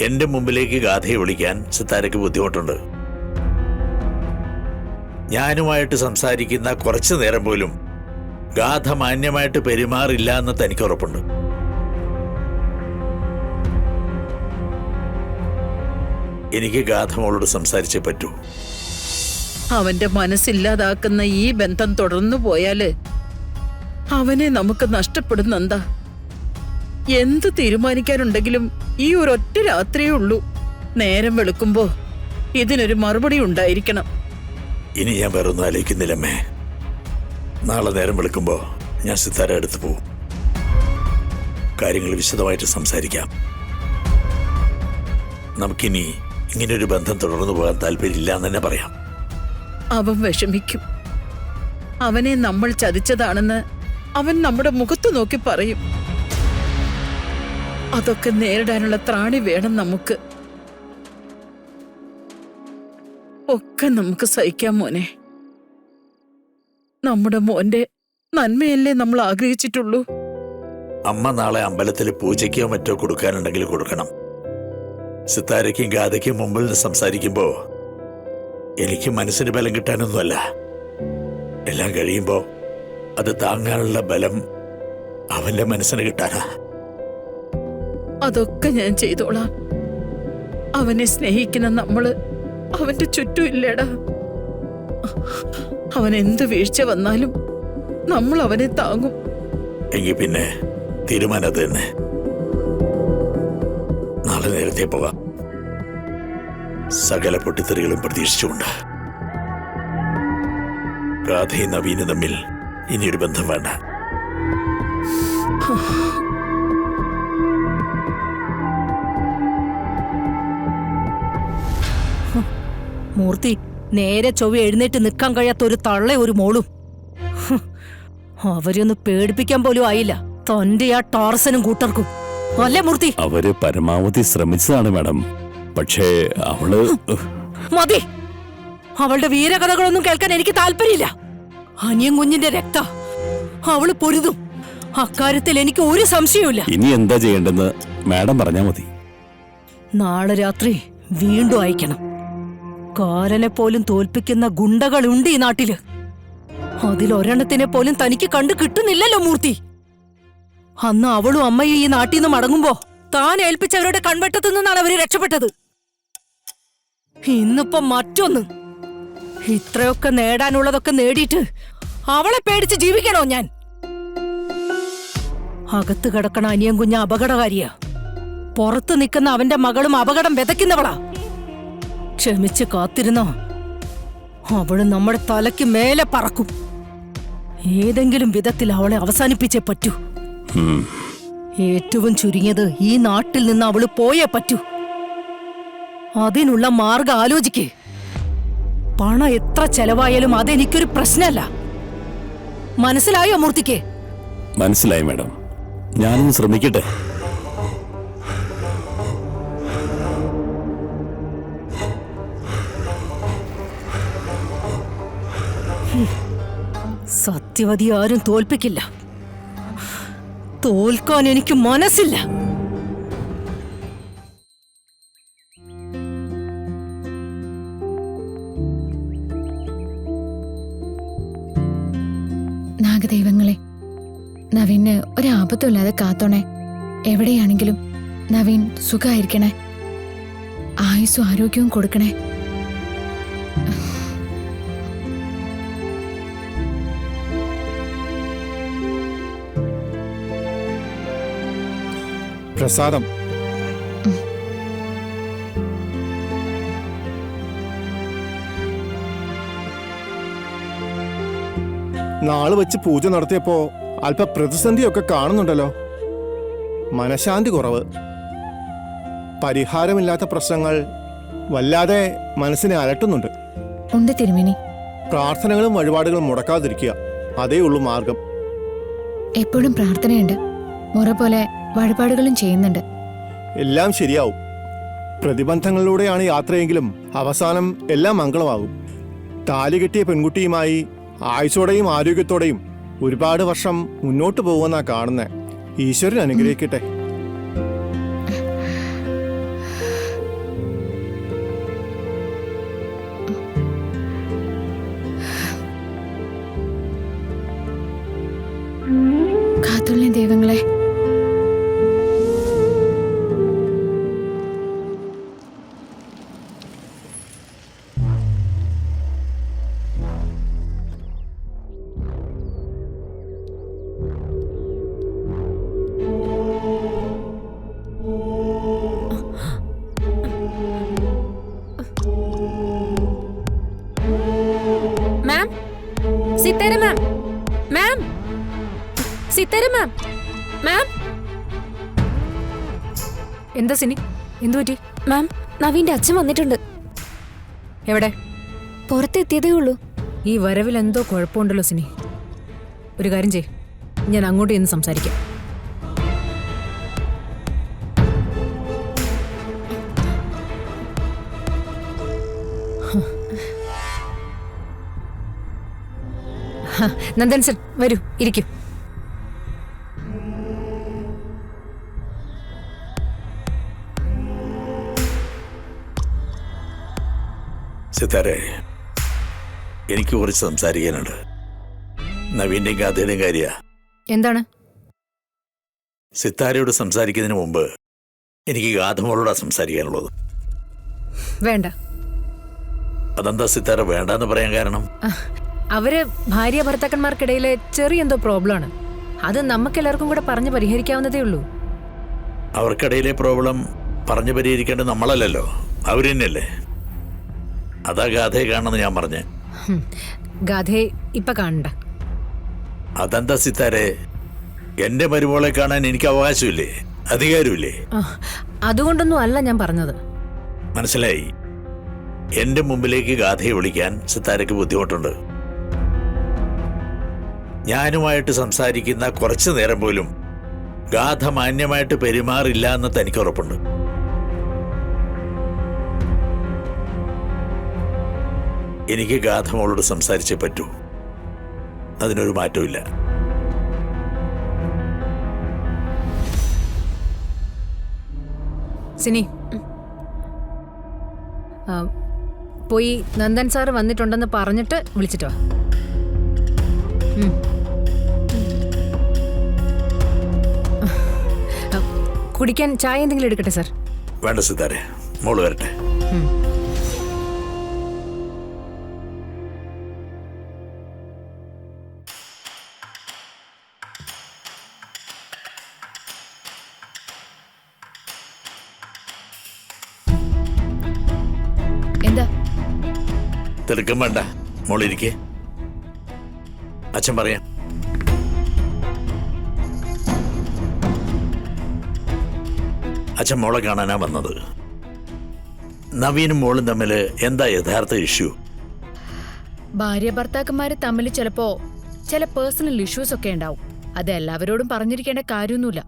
എന്റെ മുമ്പിലേക്ക് ഗാഥയെ വിളിക്കാൻ സിത്താരയ്ക്ക് ബുദ്ധിമുട്ടുണ്ട്. ഞാനുമായിട്ട് സംസാരിക്കുന്ന കുറച്ചു നേരം പോലും ഗാഥ മാന്യമായിട്ട് പെരുമാറില്ല എന്ന് തനിക്ക് ഉറപ്പുണ്ട്. എനിക്ക് ഗാഥ മോളോട് സംസാരിച്ചേ പറ്റൂ. അവന്റെ മനസ്സില്ലാതാക്കുന്ന ഈ ബന്ധം തുടർന്നു പോയാല് അവനെ നമുക്ക് നഷ്ടപ്പെടുന്നെന്താ? എന്ത് തീരുമാനിക്കാനുണ്ടെങ്കിലും ഈ ഒരൊറ്റ രാത്രിയേ ഉള്ളൂ. നേരം വെളുക്കുമ്പോ ഇതിനൊരു മറുപടി ഉണ്ടായിരിക്കണം. ഇനി ഞാൻ വേറൊന്നും ആലോചിക്കുന്നില്ലമ്മേ. നാളെ നേരം വെളുക്കുമ്പോ ഞാൻ സിത്താര അടുത്ത് പോവും. കാര്യങ്ങൾ വിശദമായിട്ട് സംസാരിക്കാം. നമുക്കിനി ഇങ്ങനൊരു ബന്ധം തുടർന്നു പോകാൻ താല്പര്യമില്ല എന്ന് തന്നെ പറയാം. അവൻ വിഷമിക്കും. അവനെ നമ്മൾ ചതിച്ചതാണെന്ന് അവൻ നമ്മുടെ മുഖത്ത് നോക്കി പറയും. അതൊക്കെ നേരിടാനുള്ള ത്രാണി വേണം നമുക്ക്. ഒക്കെ നമുക്ക് സഹിക്കാം മോനെ. നമ്മുടെ മോന്റെ നന്മയല്ലേ നമ്മൾ ആഗ്രഹിച്ചിട്ടുള്ളൂ. അമ്മ നാളെ അമ്പലത്തിൽ പൂജയ്ക്കോ മറ്റോ കൊടുക്കാനുണ്ടെങ്കിൽ കൊടുക്കണം. സിത്താരയ്ക്കും ഗാഥയ്ക്കും മുമ്പിൽ നിന്ന് സംസാരിക്കുമ്പോ എനിക്ക് മനസ്സിന് ബലം കിട്ടാനൊന്നുമല്ല. എല്ലാം കഴിയുമ്പോ അത് താങ്ങാനുള്ള ബലം അവന്റെ മനസ്സിന് കിട്ടാനാ. അതൊക്കെ ഞാൻ ചെയ്തോളാം. അവനെ സ്നേഹിക്കുന്ന നമ്മള് അവന്റെ ചുറ്റും ഇല്ലേടാ. അവൻ എന്ത് വീഴ്ച വന്നാലും നമ്മൾ അവനെ താങ്ങും. എങ്കിൽ പിന്നെ തീരുമാനം അത് തന്നെ. നാളെ നേരത്തെ പോകാം. സകല പൊട്ടിത്തെറികളും പ്രതീക്ഷിച്ചുകൊണ്ട്. ഗാഥയും നവീനും തമ്മിൽ ഇനിയൊരു ബന്ധം വേണ്ട. മൂർത്തി, നേരെ ചൊവ്വ എഴുന്നേറ്റ് നിൽക്കാൻ കഴിയാത്ത ഒരു തള്ള ഒരു മോളും. അവരൊന്ന് പേടിപ്പിക്കാൻ പോലും ആയില്ല തന്റെ ആ ടാർസനും കൂട്ടർക്കും. അല്ലേ മൂർത്തി? അവര് പരമാവധി ശ്രമിച്ചതാണ് മാഡം. പക്ഷേ അവള് മതി. അവളുടെ വീരകഥകളൊന്നും കേൾക്കാൻ എനിക്ക് താല്പര്യമില്ല. അനിയൻ കുഞ്ഞിന്റെ രക്ത അവള് പൊരുതും. അക്കാര്യത്തിൽ എനിക്ക് ഒരു സംശയവുമില്ല. ഇനി എന്താ ചെയ്യേണ്ടെന്ന് മാഡം പറഞ്ഞാ മതി. നാളെ രാത്രി വീണ്ടും അയക്കണം. കാലനെ പോലും തോൽപ്പിക്കുന്ന ഗുണ്ടകളുണ്ട് ഈ നാട്ടില്. അതിലൊരെണ്ണത്തിനെ പോലും തനിക്ക് കണ്ടു കിട്ടുന്നില്ലല്ലോ മൂർത്തി. അന്ന് അവളും അമ്മയും ഈ നാട്ടിൽ നിന്ന് മടങ്ങുമ്പോ താൻ ഏൽപ്പിച്ചവരുടെ കൺവെട്ടത്തു നിന്നാണ് അവര് രക്ഷപ്പെട്ടത്. ഇന്നിപ്പോ മറ്റൊന്ന്. ഇത്രയൊക്കെ നേടാനുള്ളതൊക്കെ നേടിയിട്ട് അവളെ പേടിച്ച് ജീവിക്കണോ ഞാൻ? അകത്ത് കിടക്കണ അനിയൻ കുഞ്ഞ അപകടകാരിയാ. പുറത്ത് നിൽക്കുന്ന അവന്റെ മകളും അപകടം വിതയ്ക്കുന്നവളാ. ക്ഷമിച്ച് കാത്തിരുന്നോ അവള് നമ്മുടെ തലയ്ക്ക് മേലെ പറക്കും. ഏതെങ്കിലും വിധത്തിൽ അവളെ അവസാനിപ്പിച്ചേ പറ്റൂ. ഏറ്റവും ചുരുങ്ങിയത് ഈ നാട്ടിൽ നിന്ന് അവള് പോയേ പറ്റൂ. അതിനുള്ള മാർഗം ആലോചിക്കേ. പണം എത്ര ചെലവായാലും അതെനിക്കൊരു പ്രശ്നമല്ല. മനസ്സിലായോ മൂർത്തിക്ക്? മനസ്സിലായി മാഡം. ഞാനൊന്ന് ശ്രമിക്കട്ടെ. സത്യവതി ആരും തോൽപ്പിക്കില്ല. തോൽക്കാൻ എനിക്ക് മനസ്സില്ല. നാഗദൈവങ്ങളെ, നവീന് ഒരാപത്തുമില്ലാതെ കാത്തോണേ. എവിടെയാണെങ്കിലും നവീൻ സുഖായിരിക്കണേ. ആയുസ്സും ആരോഗ്യവും കൊടുക്കണേ. പ്രസാദം. നാള് വെച്ച് പൂജ നടത്തിയപ്പോ അല്പ പ്രതിസന്ധിയൊക്കെ കാണുന്നുണ്ടല്ലോ. മനഃശാന്തി കുറവ്, പരിഹാരമില്ലാത്ത പ്രശ്നങ്ങൾ വല്ലാതെ മനസ്സിനെ അലട്ടുന്നുണ്ട്. ഉണ്ട് തിരുമേനി. പ്രാർത്ഥനകളും വഴിപാടുകളും മുടക്കാതിരിക്കുക, അതേ ഉള്ളൂ മാർഗം. എപ്പോഴും പ്രാർത്ഥനയുണ്ട്, മുറ പോലെ വഴിപാടുകളും ചെയ്യുന്നുണ്ട്. എല്ലാം ശരിയാവും. പ്രതിബന്ധങ്ങളിലൂടെയാണ് യാത്രയെങ്കിലും അവസാനം എല്ലാം മംഗളമാകും. താലി കെട്ടിയ പെൺകുട്ടിയുമായി ആയുസോടെയും ആരോഗ്യത്തോടെയും ഒരുപാട് വർഷം മുന്നോട്ട് പോകുമെന്നാ കാണുന്നേ. ഈശ്വരൻ അനുഗ്രഹിക്കട്ടെ. സിത്താര മാം. മാം. എന്താ സിനി, എന്തു പറ്റി? മാം, നവീന്റെ അച്ഛൻ വന്നിട്ടുണ്ട്. എവിടെ? പുറത്തെത്തിയതേ ഉള്ളൂ. ഈ വരവിൽ എന്തോ കുഴപ്പമുണ്ടല്ലോ സിനി. ഒരു കാര്യം ചെയ്, ഞാൻ അങ്ങോട്ട് ചെന്ന് സംസാരിക്കാം. നന്ദൻ സർ, വരൂ, ഇരിക്കും. സിത്താരെ, എനിക്ക് കുറച്ച് സംസാരിക്കാനുണ്ട്. നവീന്റെയും ഗാഥയുടെയും കാര്യ. എന്താണ്? സിത്താരയോട് സംസാരിക്കുന്നതിന് മുമ്പ് എനിക്ക് ഗാഥമോളോടാ സംസാരിക്കാനുള്ളത്. വേണ്ട. അതെന്താ സിത്താര വേണ്ടെന്ന് പറയാൻ കാരണം? അവര് ഭാര്യ ഭർത്താക്കന്മാർക്കിടയിലെ ചെറിയ എന്തോ പ്രോബ്ലമാണ്. അത് നമുക്കെല്ലാവർക്കും കൂടെ പറഞ്ഞ് പരിഹരിക്കാവുന്നതേ ഉള്ളൂ. അവർക്കിടയിലെ പ്രോബ്ലം പറഞ്ഞു പരിഹരിക്കേണ്ടത് നമ്മളല്ലല്ലോ, അവർ തന്നെയല്ലേ. അതാ ഗാഥയെ കാണണമെന്ന് ഞാൻ പറഞ്ഞേ. ഗാഥയെ ഇപ്പൊ കാണണ്ട. അതെന്താ സിത്താരെ, എന്റെ മരുമോളെ കാണാൻ എനിക്ക് അവകാശമില്ലേ, അധികാരമില്ലേ? അതുകൊണ്ടൊന്നും അല്ല ഞാൻ പറഞ്ഞത്. മനസ്സിലായി. എന്റെ മുമ്പിലേക്ക് ഗാഥയെ വിളിക്കാൻ സിത്താരയ്ക്ക് ബുദ്ധിമുട്ടുണ്ട്. ഞാനുമായിട്ട് സംസാരിക്കുന്ന കുറച്ചു നേരം പോലും ഗാഥ മാന്യമായിട്ട് പെരുമാറില്ല എന്ന് തനിക്ക് ഉറപ്പുണ്ട്. എനിക്ക് ഗാഥ മോളോട് സംസാരിച്ചേ പറ്റൂ. അതിനൊരു മാറ്റമില്ല. സിനി, പോയി നന്ദൻ സാറ് വന്നിട്ടുണ്ടെന്ന് പറഞ്ഞിട്ട് വിളിച്ചിട്ടോ. കുടിക്കാൻ ചായ എന്തെങ്കിലും എടുക്കട്ടെ സാർ? വേണ്ട സിത്താരെ, മോള് വരട്ടെ. എന്താ? തിരക്കും വേണ്ട, മോളിരിക്കെ. അച്ഛൻ പറയാം. അച്ഛൻ മോളെ കാണാനാ വന്നത്. നവീനും മോളും തമ്മിൽ എന്താ യഥാർത്ഥ ഇഷ്യൂ? ഭാര്യ ഭർത്താക്കന്മാര് തമ്മിൽ ചിലപ്പോ ചില പേഴ്സണൽ ഇഷ്യൂസ് ഒക്കെ ഉണ്ടാവും. അത് എല്ലാവരോടും പറഞ്ഞിരിക്കേണ്ട കാര്യമൊന്നുമില്ല.